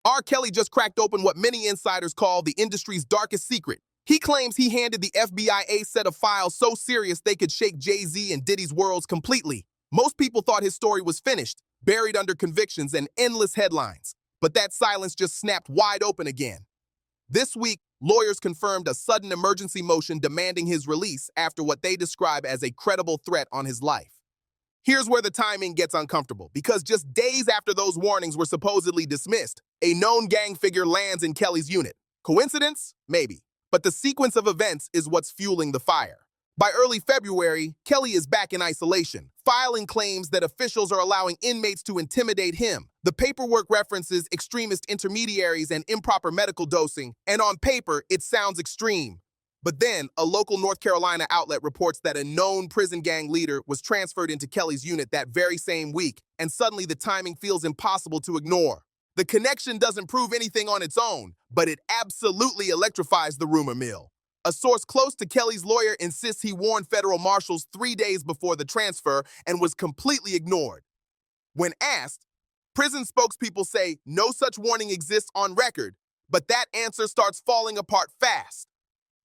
RKelly just cracked open what many insiders call the industry's darkest secret. He claims he handed the FBI a set of files so serious they could shake JayZ and Diddy's worlds completely. Most people thought his story was finished, buried under convictions and endless headlines. But that silence just snapped wide open again. This week, lawyers confirmed a sudden emergency motion demanding his release after what they describe as a credible threat on his life. Here's where the timing gets uncomfortable, because just days after those warnings were supposedly dismissed, a known gang figure lands in Kelly's unit. Coincidence? Maybe. But the sequence of events is what's fueling the fire. By early February, Kelly is back in isolation, filing claims that officials are allowing inmates to intimidate him. The paperwork references extremist intermediaries and improper medical dosing, and on paper, it sounds extreme. But then, a local North Carolina outlet reports that a known prison gang leader was transferred into Kelly's unit that very same week, and suddenly the timing feels impossible to ignore. The connection doesn't prove anything on its own, but it absolutely electrifies the rumor mill. A source close to Kelly's lawyer insists he warned federal marshals 3 days before the transfer and was completely ignored. When asked, prison spokespeople say no such warning exists on record, but that answer starts falling apart fast.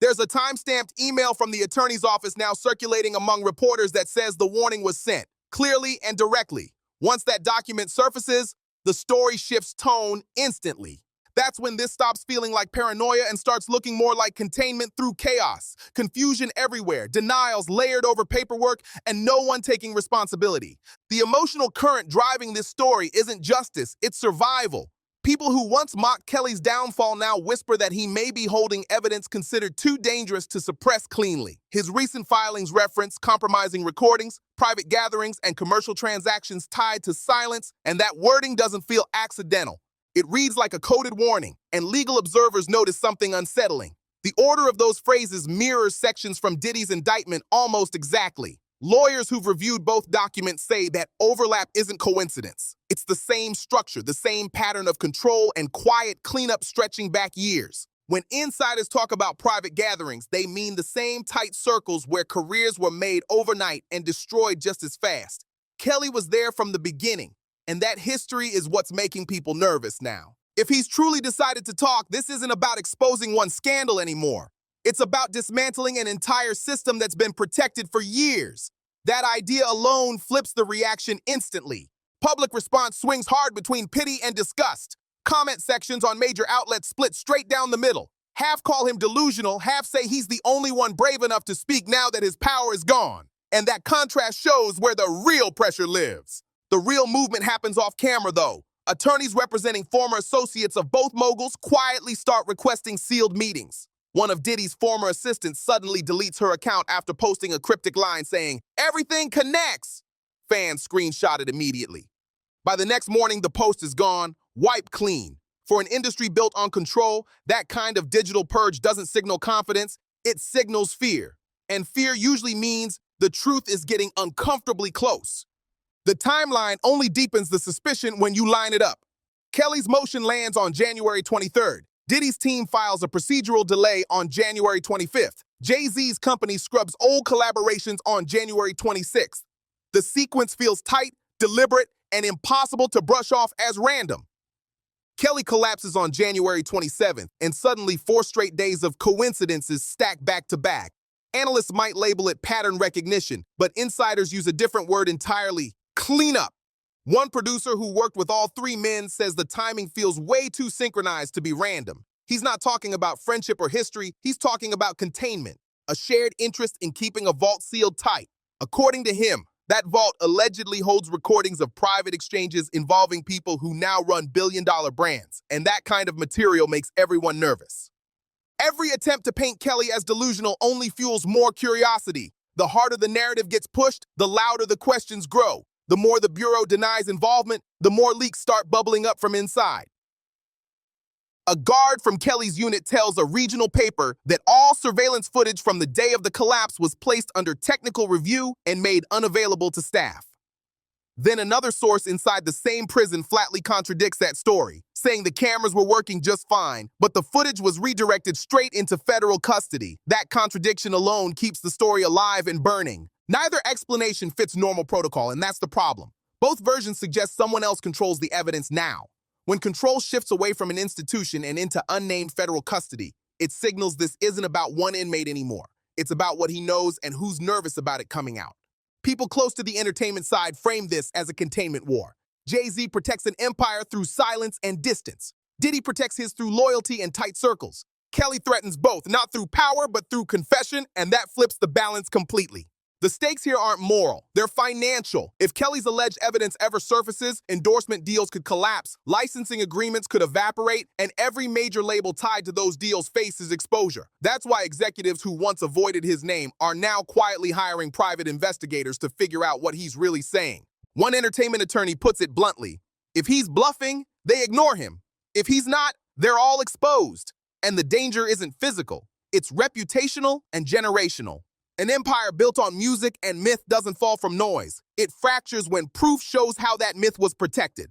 There's a time-stamped email from the attorney's office now circulating among reporters that says the warning was sent, clearly and directly. Once that document surfaces, the story shifts tone instantly. That's when this stops feeling like paranoia and starts looking more like containment through chaos. Confusion everywhere, denials layered over paperwork, and no one taking responsibility. The emotional current driving this story isn't justice, it's survival. People who once mocked Kelly's downfall now whisper that he may be holding evidence considered too dangerous to suppress cleanly. His recent filings reference compromising recordings, private gatherings, and commercial transactions tied to silence, and that wording doesn't feel accidental. It reads like a coded warning, and legal observers notice something unsettling. The order of those phrases mirrors sections from Diddy's indictment almost exactly. Lawyers who've reviewed both documents say that overlap isn't coincidence. It's the same structure, the same pattern of control and quiet cleanup stretching back years. When insiders talk about private gatherings, they mean the same tight circles where careers were made overnight and destroyed just as fast. Kelly was there from the beginning, and that history is what's making people nervous now. If he's truly decided to talk, this isn't about exposing one scandal anymore. It's about dismantling an entire system that's been protected for years. That idea alone flips the reaction instantly. Public response swings hard between pity and disgust. Comment sections on major outlets split straight down the middle. Half call him delusional, half say he's the only one brave enough to speak now that his power is gone. And that contrast shows where the real pressure lives. The real movement happens off camera, though. Attorneys representing former associates of both moguls quietly start requesting sealed meetings. One of Diddy's former assistants suddenly deletes her account after posting a cryptic line saying, "Everything connects." Fans screenshot it immediately. By the next morning, the post is gone, wiped clean. For an industry built on control, that kind of digital purge doesn't signal confidence, it signals fear. And fear usually means the truth is getting uncomfortably close. The timeline only deepens the suspicion when you line it up. Kelly's motion lands on January 23rd. Diddy's team files a procedural delay on January 25th. JayZ's company scrubs old collaborations on January 26th. The sequence feels tight, deliberate, and impossible to brush off as random. Kelly collapses on January 27th, and suddenly 4 straight days of coincidences stack back to back. Analysts might label it pattern recognition, but insiders use a different word entirely: cleanup. One producer who worked with all 3 men says the timing feels way too synchronized to be random. He's not talking about friendship or history, he's talking about containment, a shared interest in keeping a vault sealed tight. According to him, that vault allegedly holds recordings of private exchanges involving people who now run billion-dollar brands, and that kind of material makes everyone nervous. Every attempt to paint Kelly as delusional only fuels more curiosity. The harder the narrative gets pushed, the louder the questions grow. The more the Bureau denies involvement, the more leaks start bubbling up from inside. A guard from Kelly's unit tells a regional paper that all surveillance footage from the day of the collapse was placed under technical review and made unavailable to staff. Then another source inside the same prison flatly contradicts that story, saying the cameras were working just fine, but the footage was redirected straight into federal custody. That contradiction alone keeps the story alive and burning. Neither explanation fits normal protocol, and that's the problem. Both versions suggest someone else controls the evidence now. When control shifts away from an institution and into unnamed federal custody, it signals this isn't about one inmate anymore. It's about what he knows and who's nervous about it coming out. People close to the entertainment side frame this as a containment war. JayZ protects an empire through silence and distance. Diddy protects his through loyalty and tight circles. Kelly threatens both, not through power, but through confession, and that flips the balance completely. The stakes here aren't moral, they're financial. If Kelly's alleged evidence ever surfaces, endorsement deals could collapse, licensing agreements could evaporate, and every major label tied to those deals faces exposure. That's why executives who once avoided his name are now quietly hiring private investigators to figure out what he's really saying. One entertainment attorney puts it bluntly: if he's bluffing, they ignore him. If he's not, they're all exposed. And the danger isn't physical, it's reputational and generational. An empire built on music and myth doesn't fall from noise. It fractures when proof shows how that myth was protected.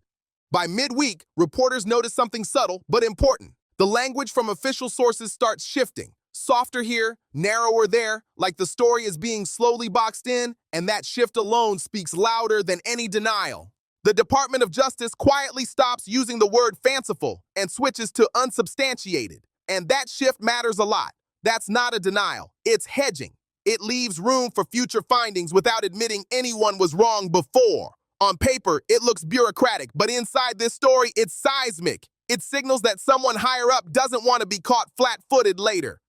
By midweek, reporters notice something subtle but important. The language from official sources starts shifting. Softer here, narrower there, like the story is being slowly boxed in, and that shift alone speaks louder than any denial. The Department of Justice quietly stops using the word fanciful and switches to unsubstantiated. And that shift matters a lot. That's not a denial, it's hedging. It leaves room for future findings without admitting anyone was wrong before. On paper, it looks bureaucratic, but inside this story, it's seismic. It signals that someone higher up doesn't want to be caught flat-footed later.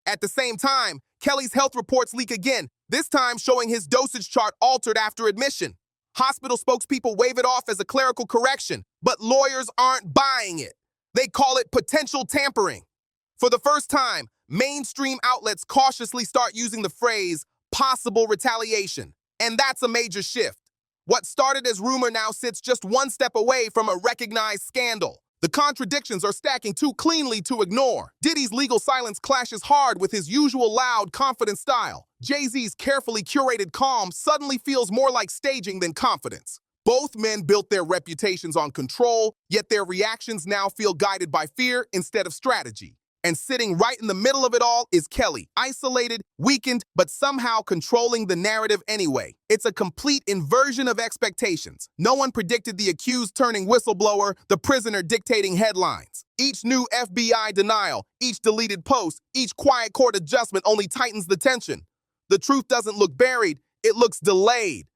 At the same time, Kelly's health reports leak again, this time showing his dosage chart altered after admission. Hospital spokespeople wave it off as a clerical correction, but lawyers aren't buying it. They call it potential tampering. For the first time, mainstream outlets cautiously start using the phrase possible retaliation, and that's a major shift. What started as rumor now sits just one step away from a recognized scandal. The contradictions are stacking too cleanly to ignore. Diddy's legal silence clashes hard with his usual loud, confident style. JayZ's carefully curated calm suddenly feels more like staging than confidence. Both men built their reputations on control, yet their reactions now feel guided by fear instead of strategy. And sitting right in the middle of it all is Kelly, isolated, weakened, but somehow controlling the narrative anyway. It's a complete inversion of expectations. No one predicted the accused turning whistleblower, the prisoner dictating headlines. Each new FBI denial, each deleted post, each quiet court adjustment only tightens the tension. The truth doesn't look buried, it looks delayed.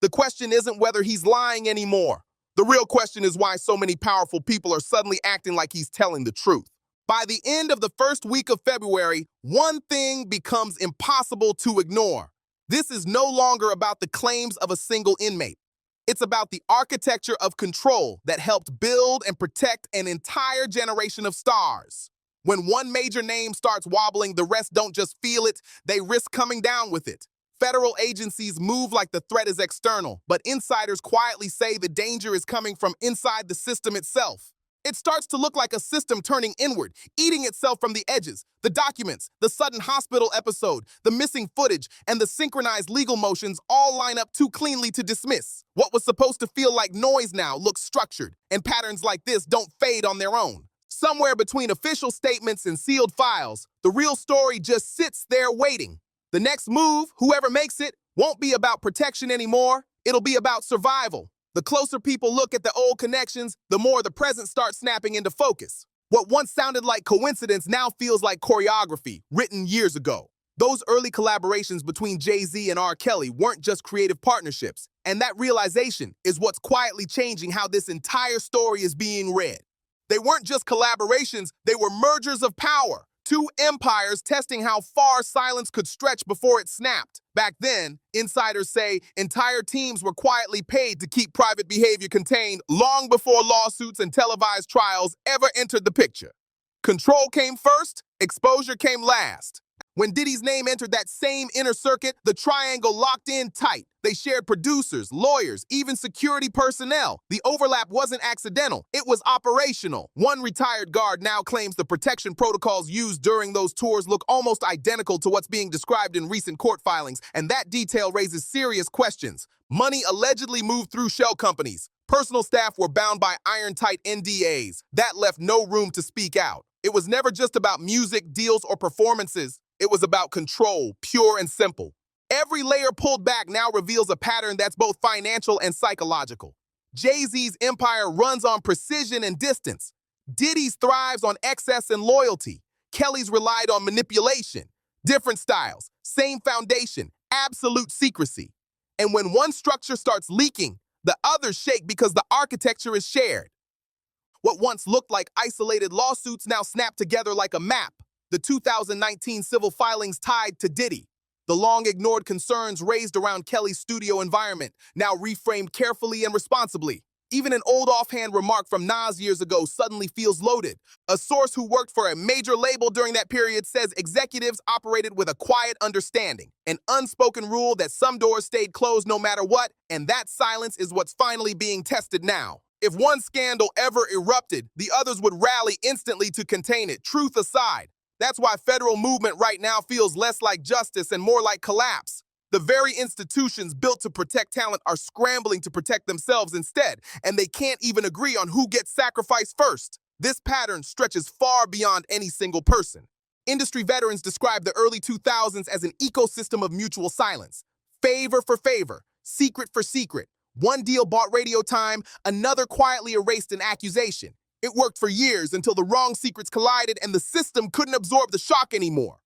The question isn't whether he's lying anymore. The real question is why so many powerful people are suddenly acting like he's telling the truth. By the end of the first week of February, one thing becomes impossible to ignore. This is no longer about the claims of a single inmate. It's about the architecture of control that helped build and protect an entire generation of stars. When one major name starts wobbling, the rest don't just feel it, they risk coming down with it. Federal agencies move like the threat is external, but insiders quietly say the danger is coming from inside the system itself. It starts to look like a system turning inward, eating itself from the edges. The documents, the sudden hospital episode, the missing footage, and the synchronized legal motions all line up too cleanly to dismiss. What was supposed to feel like noise now looks structured, and patterns like this don't fade on their own. Somewhere between official statements and sealed files, the real story just sits there waiting. The next move, whoever makes it, won't be about protection anymore. It'll be about survival. The closer people look at the old connections, the more the present starts snapping into focus. What once sounded like coincidence now feels like choreography, written years ago. Those early collaborations between JayZ and RKelly weren't just creative partnerships, and that realization is what's quietly changing how this entire story is being read. They weren't just collaborations, they were mergers of power. Two empires testing how far silence could stretch before it snapped. Back then, insiders say entire teams were quietly paid to keep private behavior contained long before lawsuits and televised trials ever entered the picture. Control came first, exposure came last. When Diddy's name entered that same inner circuit, the triangle locked in tight. They shared producers, lawyers, even security personnel. The overlap wasn't accidental, it was operational. One retired guard now claims the protection protocols used during those tours look almost identical to what's being described in recent court filings, and that detail raises serious questions. Money allegedly moved through shell companies. Personal staff were bound by iron-tight NDAs. That left no room to speak out. It was never just about music, deals, or performances. It was about control, pure and simple. Every layer pulled back now reveals a pattern that's both financial and psychological. JayZ's empire runs on precision and distance. Diddy's thrives on excess and loyalty. Kelly's relied on manipulation. Different styles, same foundation, absolute secrecy. And when one structure starts leaking, the others shake because the architecture is shared. What once looked like isolated lawsuits now snap together like a map. The 2019 civil filings tied to Diddy. The long-ignored concerns raised around Kelly's studio environment, now reframed carefully and responsibly. Even an old offhand remark from Nas years ago suddenly feels loaded. A source who worked for a major label during that period says executives operated with a quiet understanding, an unspoken rule that some doors stayed closed no matter what, and that silence is what's finally being tested now. If one scandal ever erupted, the others would rally instantly to contain it, truth aside. That's why federal movement right now feels less like justice and more like collapse. The very institutions built to protect talent are scrambling to protect themselves instead, and they can't even agree on who gets sacrificed first. This pattern stretches far beyond any single person. Industry veterans describe the early 2000s as an ecosystem of mutual silence. Favor for favor, secret for secret. One deal bought radio time, another quietly erased an accusation. It worked for years until the wrong secrets collided and the system couldn't absorb the shock anymore.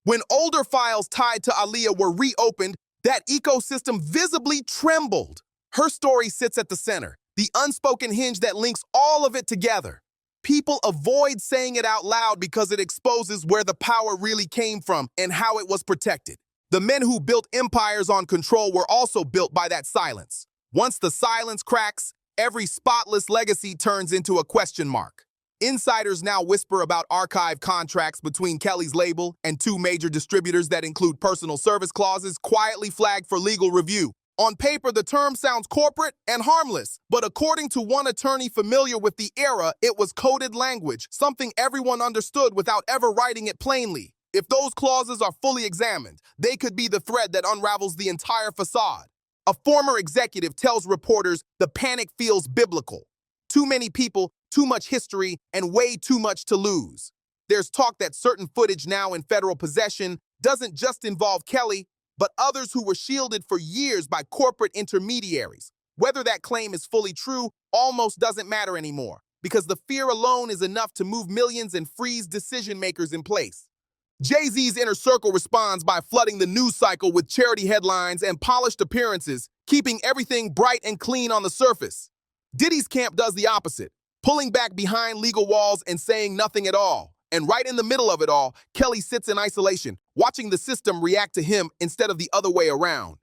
When older files tied to Aaliyah were reopened, that ecosystem visibly trembled. Her story sits at the center, the unspoken hinge that links all of it together. People avoid saying it out loud because it exposes where the power really came from and how it was protected. The men who built empires on control were also built by that silence. Once the silence cracks, every spotless legacy turns into a question mark. Insiders now whisper about archive contracts between Kelly's label and two major distributors that include personal service clauses quietly flagged for legal review. On paper, the term sounds corporate and harmless, but according to one attorney familiar with the era, it was coded language, something everyone understood without ever writing it plainly. If those clauses are fully examined, they could be the thread that unravels the entire facade. A former executive tells reporters the panic feels biblical. Too many people, too much history, and way too much to lose. There's talk that certain footage now in federal possession doesn't just involve Kelly, but others who were shielded for years by corporate intermediaries. Whether that claim is fully true almost doesn't matter anymore, because the fear alone is enough to move millions and freeze decision-makers in place. JayZ's inner circle responds by flooding the news cycle with charity headlines and polished appearances, keeping everything bright and clean on the surface. Diddy's camp does the opposite, pulling back behind legal walls and saying nothing at all. And right in the middle of it all, Kelly sits in isolation, watching the system react to him instead of the other way around.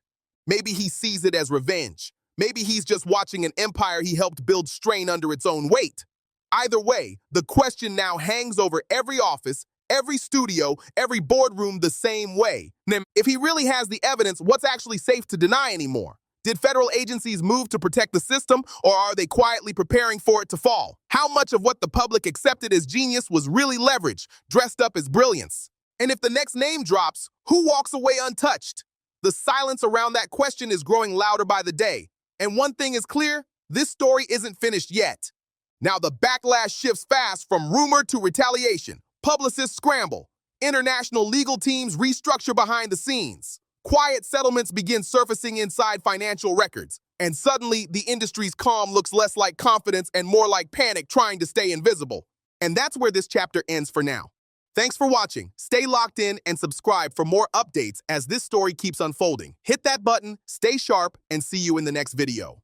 Maybe he sees it as revenge. Maybe he's just watching an empire he helped build strain under its own weight. Either way, the question now hangs over every office, every studio, every boardroom the same way. Now, if he really has the evidence, what's actually safe to deny anymore? Did federal agencies move to protect the system, or are they quietly preparing for it to fall? How much of what the public accepted as genius was really leverage, dressed up as brilliance? And if the next name drops, who walks away untouched? The silence around that question is growing louder by the day. And one thing is clear, this story isn't finished yet. Now the backlash shifts fast from rumor to retaliation. Publicists scramble. International legal teams restructure behind the scenes. Quiet settlements begin surfacing inside financial records, and suddenly the industry's calm looks less like confidence and more like panic trying to stay invisible. And that's where this chapter ends for now. Thanks for watching. Stay locked in and subscribe for more updates as this story keeps unfolding. Hit that button, stay sharp, and see you in the next video.